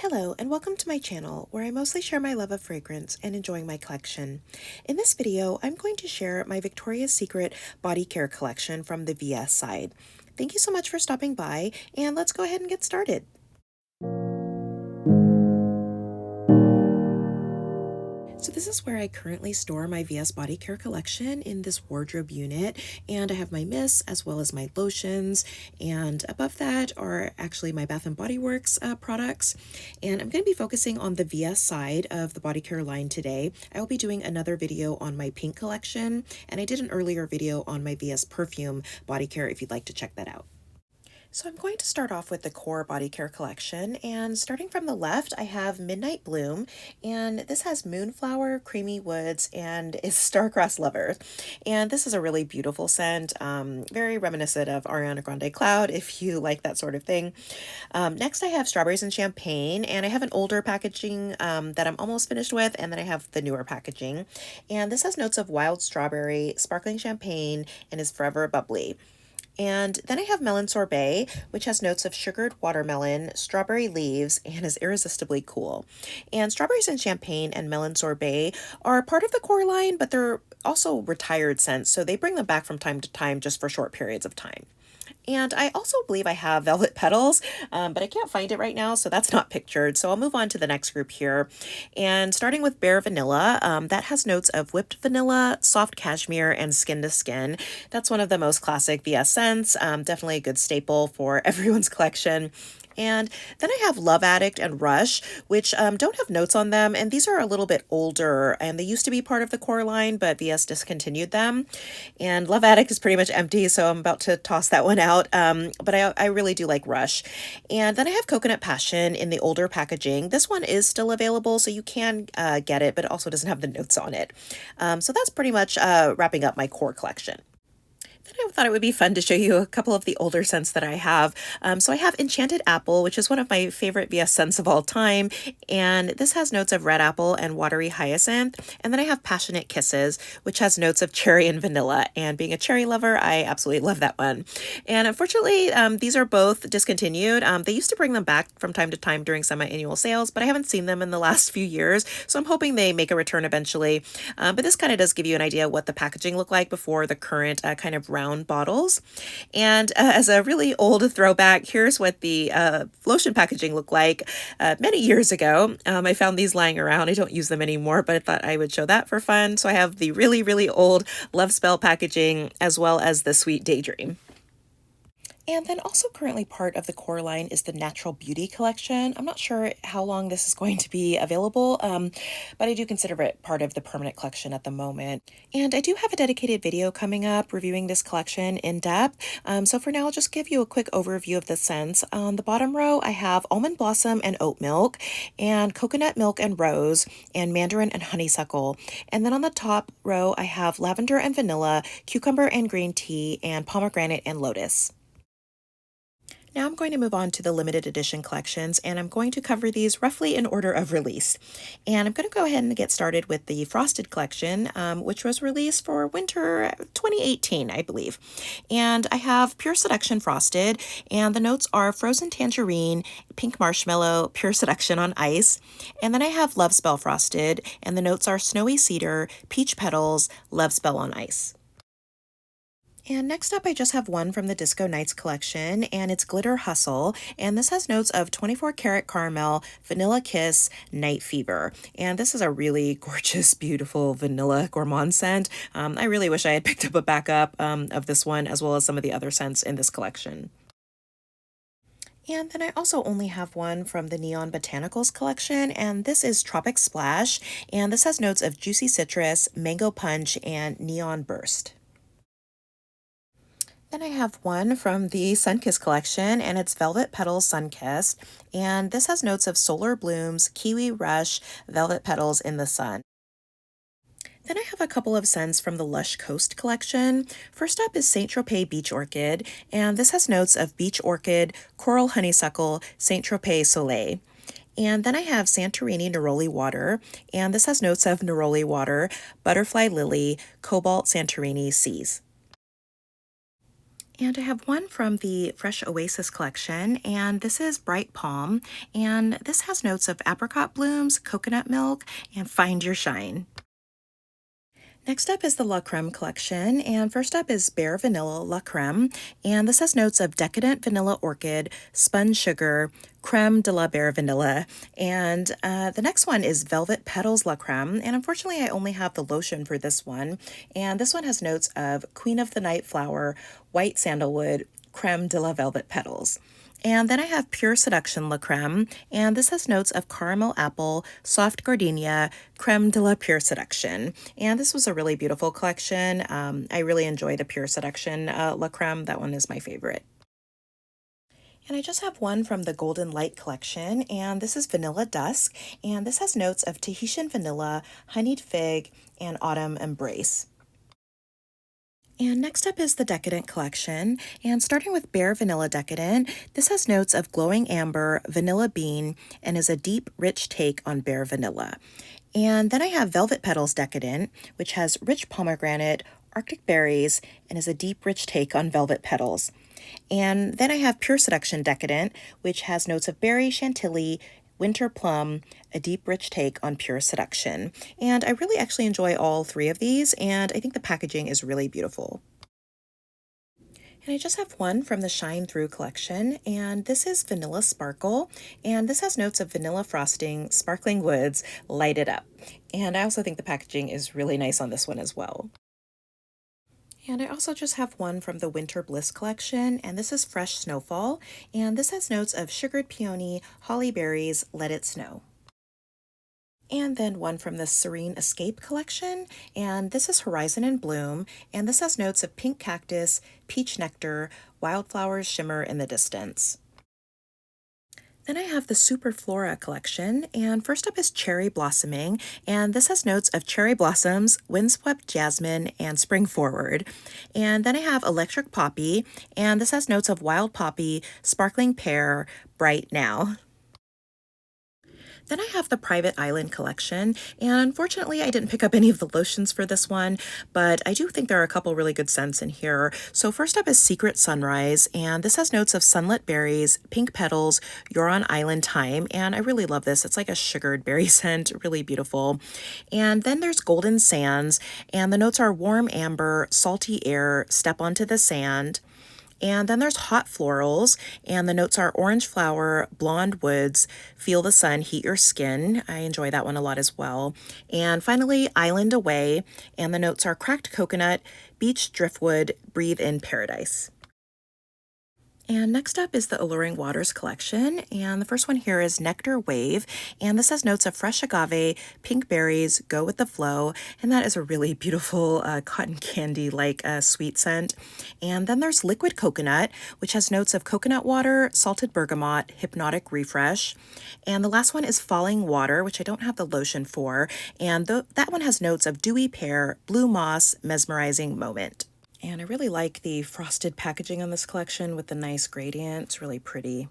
Hello and welcome to my channel where I mostly share my love of fragrance and enjoying my collection. In this video, I'm going to share my Victoria's Secret body care collection from the VS side. Thank you so much for stopping by, and let's go ahead and get started. So this is where I currently store my VS body care collection in this wardrobe unit, and I have my mists as well as my lotions, and above that are actually my Bath & Body Works products. And I'm going to be focusing on the VS side of the body care line today. I will be doing another video on my pink collection, and I did an earlier video on my VS perfume body care if you'd like to check that out. So I'm going to start off with the core body care collection, and starting from the left I have Midnight Bloom, and this has Moonflower, Creamy Woods, and is Starcrossed Lover. And this is a really beautiful scent, very reminiscent of Ariana Grande Cloud if you like that sort of thing. Next I have Strawberries and Champagne, and I have an older packaging that I'm almost finished with, and then I have the newer packaging. And this has notes of wild strawberry, sparkling champagne, and is forever bubbly. And then I have Melon Sorbet, which has notes of sugared watermelon, strawberry leaves, and is irresistibly cool. And Strawberries and Champagne and Melon Sorbet are part of the core line, but they're also retired scents, so they bring them back from time to time just for short periods of time. And I also believe I have Velvet Petals, but I can't find it right now, so that's not pictured. So I'll move on to the next group here. And starting with Bare Vanilla, that has notes of whipped vanilla, soft cashmere, and skin to skin. That's one of the most classic VS scents, definitely a good staple for everyone's collection. And then I have Love Addict and Rush, which don't have notes on them, and these are a little bit older, and they used to be part of the core line, but VS discontinued them. And Love Addict is pretty much empty, so I'm about to toss that one out, but I really do like Rush. And then I have Coconut Passion in the older packaging. This one is still available, so you can get it, but it also doesn't have the notes on it. So that's pretty much wrapping up my core collection. Then I thought it would be fun to show you a couple of the older scents that I have. So I have Enchanted Apple, which is one of my favorite VS scents of all time, and this has notes of red apple and watery hyacinth. And then I have Passionate Kisses, which has notes of cherry and vanilla, and being a cherry lover, I absolutely love that one. And unfortunately, these are both discontinued. They used to bring them back from time to time during semi-annual sales, but I haven't seen them in the last few years, so I'm hoping they make a return eventually. But this kind of does give you an idea what the packaging looked like before the current kind of round bottles. And as a really old throwback, here's what the lotion packaging looked like many years ago. I found these lying around. I don't use them anymore, but I thought I would show that for fun. So I have the really, really old Love Spell packaging as well as the Sweet Daydream. And then also currently part of the core line is the Natural Beauty collection. I'm not sure how long this is going to be available, but I do consider it part of the permanent collection at the moment. And I do have a dedicated video coming up reviewing this collection in depth. So for now, I'll just give you a quick overview of the scents. On the bottom row, I have Almond Blossom and Oat Milk, and Coconut Milk and Rose, and Mandarin and Honeysuckle. And then on the top row, I have Lavender and Vanilla, Cucumber and Green Tea, and Pomegranate and Lotus. Now I'm going to move on to the limited edition collections, and I'm going to cover these roughly in order of release. And I'm going to go ahead and get started with the Frosted collection, which was released for winter 2018, I believe. And I have Pure Seduction Frosted, and the notes are Frozen Tangerine, Pink Marshmallow, Pure Seduction on Ice. And then I have Love Spell Frosted, and the notes are Snowy Cedar, Peach Petals, Love Spell on Ice. And next up, I just have one from the Disco Nights collection, and it's Glitter Hustle, and this has notes of 24 karat caramel, vanilla kiss, night fever. And this is a really gorgeous, beautiful vanilla gourmand scent. I really wish I had picked up a backup of this one, as well as some of the other scents in this collection. And then I also only have one from the Neon Botanicals collection, and this is Tropic Splash, and this has notes of juicy citrus, mango punch, and neon burst. Then I have one from the Sunkissed collection, and it's Velvet Petals Sunkissed, and this has notes of solar blooms, kiwi rush, velvet petals in the sun. Then I have a couple of scents from the Lush Coast collection. First up is Saint Tropez Beach Orchid, and this has notes of beach orchid, coral honeysuckle, Saint Tropez Soleil. And then I have Santorini Neroli Water, and this has notes of Neroli Water, butterfly lily, cobalt Santorini Seas. And I have one from the Fresh Oasis collection, and this is Bright Palm, and this has notes of apricot blooms, coconut milk, and Find Your Shine. Next up is the La Creme collection, and first up is Bare Vanilla La Creme, and this has notes of Decadent Vanilla Orchid, Spun Sugar, Creme de la Bare Vanilla, and the next one is Velvet Petals La Creme, and unfortunately I only have the lotion for this one, and this one has notes of Queen of the Night Flower, White Sandalwood, Creme de la Velvet Petals. And then I have Pure Seduction La Creme, and this has notes of caramel apple, soft gardenia, creme de la Pure Seduction. And this was a really beautiful collection. I really enjoy the Pure Seduction La Creme. That one is my favorite. And I just have one from the Golden Light collection, and this is Vanilla Dusk, and this has notes of Tahitian vanilla, honeyed fig, and autumn embrace. And next up is the Decadent collection, and starting with Bare Vanilla Decadent, this has notes of glowing amber, vanilla bean, and is a deep, rich take on bare vanilla. And then I have Velvet Petals Decadent, which has rich pomegranate, Arctic berries, and is a deep, rich take on velvet petals. And then I have Pure Seduction Decadent, which has notes of berry, chantilly, winter plum, a deep rich take on Pure Seduction. And I really actually enjoy all three of these, and I think the packaging is really beautiful. And I just have one from the Shine Through collection, and this is Vanilla Sparkle, and this has notes of vanilla frosting, sparkling woods, lighted up. And I also think the packaging is really nice on this one as well. And I also just have one from the Winter Bliss collection, and this is Fresh Snowfall, and this has notes of sugared peony, holly berries, let it snow. And then one from the Serene Escape collection, and this is Horizon in Bloom, and this has notes of pink cactus, peach nectar, wildflowers shimmer in the distance. Then I have the Super Flora collection, and first up is Cherry Blossoming, and this has notes of cherry blossoms, windswept jasmine, and spring forward. And then I have Electric Poppy, and this has notes of wild poppy, sparkling pear, bright now. Then I have the Private Island collection, and unfortunately I didn't pick up any of the lotions for this one, but I do think there are a couple really good scents in here. So first up is Secret Sunrise, and this has notes of sunlit berries, pink petals, You're on Island Time, and I really love this. It's like a sugared berry scent, really beautiful. And then there's Golden Sands, and the notes are warm amber, salty air, step onto the sand. And then there's Hot Florals, and the notes are orange flower, blonde woods, feel the sun, heat your skin. I enjoy that one a lot as well. And finally, Island Away, and the notes are cracked coconut, beach driftwood, breathe in paradise. And next up is the Alluring Waters collection, and the first one here is Nectar Wave, and this has notes of fresh agave, pink berries, go with the flow, and that is a really beautiful cotton candy-like sweet scent. And then there's Liquid Coconut, which has notes of coconut water, salted bergamot, hypnotic refresh. And the last one is Falling Water, which I don't have the lotion for, and that one has notes of dewy pear, blue moss, mesmerizing moment. And I really like the frosted packaging on this collection with the nice gradient. It's really pretty.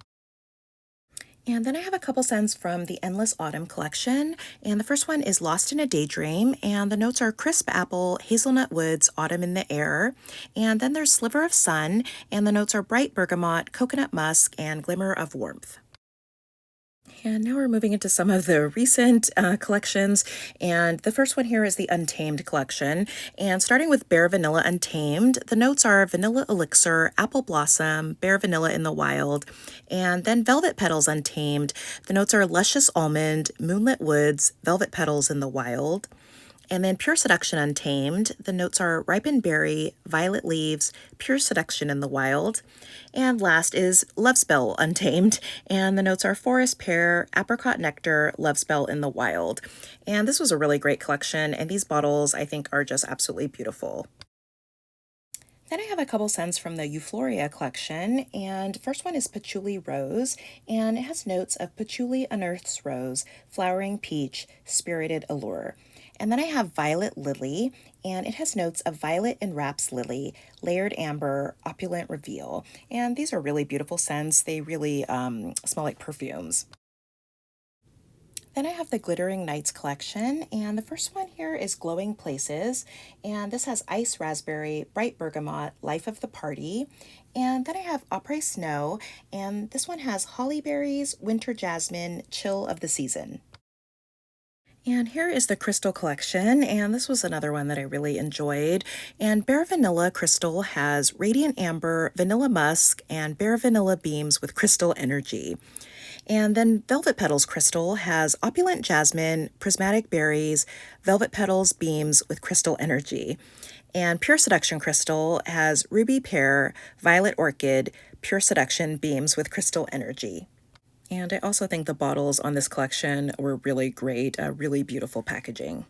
And then I have a couple scents from the Endless Autumn collection. And the first one is Lost in a Daydream. And the notes are crisp apple, hazelnut woods, autumn in the air. And then there's Sliver of Sun. And the notes are bright bergamot, coconut musk, and glimmer of warmth. And now we're moving into some of the recent collections, and the first one here is the Untamed collection. And starting with Bare Vanilla Untamed, the notes are Vanilla Elixir, Apple Blossom, Bare Vanilla in the Wild, and then Velvet Petals Untamed. The notes are Luscious Almond, Moonlit Woods, Velvet Petals in the Wild. And then Pure Seduction Untamed, the notes are Ripened Berry, Violet Leaves, Pure Seduction in the Wild. And last is Love Spell Untamed, and the notes are Forest Pear, Apricot Nectar, Love Spell in the Wild. And this was a really great collection, and these bottles I think are just absolutely beautiful. Then I have a couple scents from the Eufloria collection, and first one is Patchouli Rose, and it has notes of Patchouli Unearths Rose, Flowering Peach, Spirited Allure. And then I have Violet Lily, and it has notes of Violet Enwraps Lily, Layered Amber, Opulent Reveal. And these are really beautiful scents. They really smell like perfumes. Then I have the Glittering Nights collection, and the first one here is Glowing Places, and this has Ice Raspberry, Bright Bergamot, Life of the Party. And then I have Après Snow, and this one has Holly Berries, Winter Jasmine, Chill of the Season. And here is the Crystal collection, and this was another one that I really enjoyed. And Bare Vanilla Crystal has Radiant Amber, Vanilla Musk, and Bare Vanilla Beams with Crystal Energy. And then Velvet Petals Crystal has Opulent Jasmine, Prismatic Berries, Velvet Petals Beams with Crystal Energy. And Pure Seduction Crystal has Ruby Pear, Violet Orchid, Pure Seduction Beams with Crystal Energy. And I also think the bottles on this collection were really great, really beautiful packaging.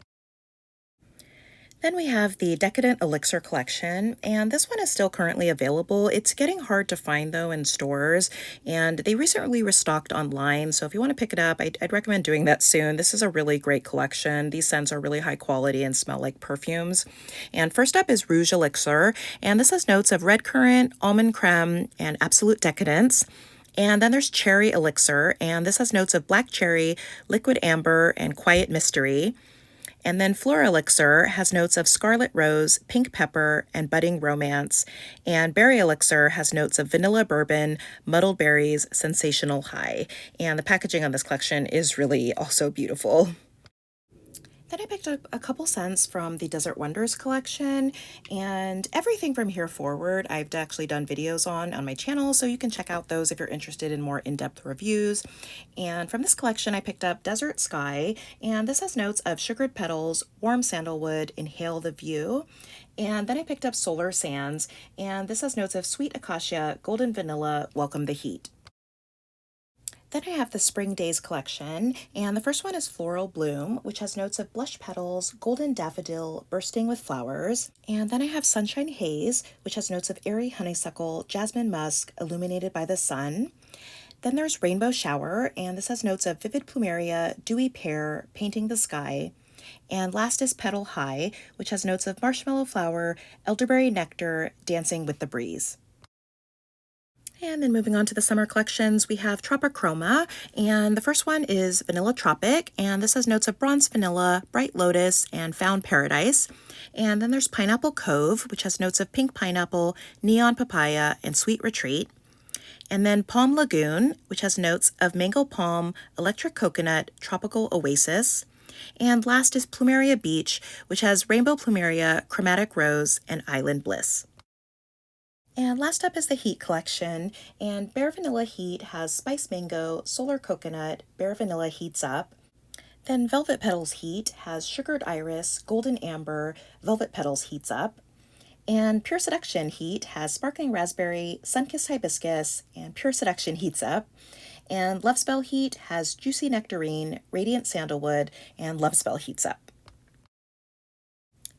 Then we have the Decadent Elixir collection, and this one is still currently available. It's getting hard to find though in stores, and they recently restocked online, so if you want to pick it up, I'd recommend doing that soon. This is a really great collection. These scents are really high quality and smell like perfumes. And first up is Rouge Elixir, and this has notes of red currant, almond creme, and absolute decadence. And then there's Cherry Elixir, and this has notes of black cherry, liquid amber, and quiet mystery. And then Flora Elixir has notes of scarlet rose, pink pepper, and budding romance. And Berry Elixir has notes of vanilla bourbon, muddled berries, sensational high. And the packaging on this collection is really also beautiful. Then I picked up a couple scents from the Desert Wonders collection, and everything from here forward I've actually done videos on my channel, so you can check out those if you're interested in more in-depth reviews. And from this collection I picked up Desert Sky, and this has notes of sugared petals, warm sandalwood, inhale the view. And then I picked up Solar Sands, and this has notes of sweet acacia, golden vanilla, welcome the heat. Then I have the Spring Daze collection, and the first one is Floral Bloom, which has notes of blush petals, golden daffodil, bursting with flowers. And then I have Sunshine Haze, which has notes of airy honeysuckle, jasmine musk, illuminated by the sun. Then there's Rainbow Shower, and this has notes of vivid plumeria, dewy pear, painting the sky. And last is Petal High, which has notes of marshmallow flower, elderberry nectar, dancing with the breeze. And then moving on to the summer collections, we have Tropichroma, and the first one is Vanilla Tropic, and this has notes of bronze vanilla, bright lotus, and found paradise. And then there's Pineapple Cove, which has notes of pink pineapple, neon papaya, and sweet retreat. And then Palm Lagoon, which has notes of mango palm, electric coconut, tropical oasis. And last is Plumeria Beach, which has rainbow plumeria, chromatic rose, and island bliss. And last up is the Heat collection, and Bare Vanilla Heat has Spice Mango, Solar Coconut, Bare Vanilla Heats Up. Then Velvet Petals Heat has Sugared Iris, Golden Amber, Velvet Petals Heats Up. And Pure Seduction Heat has Sparkling Raspberry, Sunkissed Hibiscus, and Pure Seduction Heats Up. And Love Spell Heat has Juicy Nectarine, Radiant Sandalwood, and Love Spell Heats Up.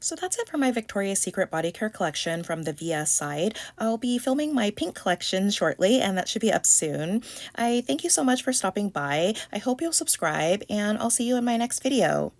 So that's it for my Victoria's Secret body care collection from the VS side. I'll be filming my pink collection shortly, and that should be up soon. I thank you so much for stopping by. I hope you'll subscribe, and I'll see you in my next video.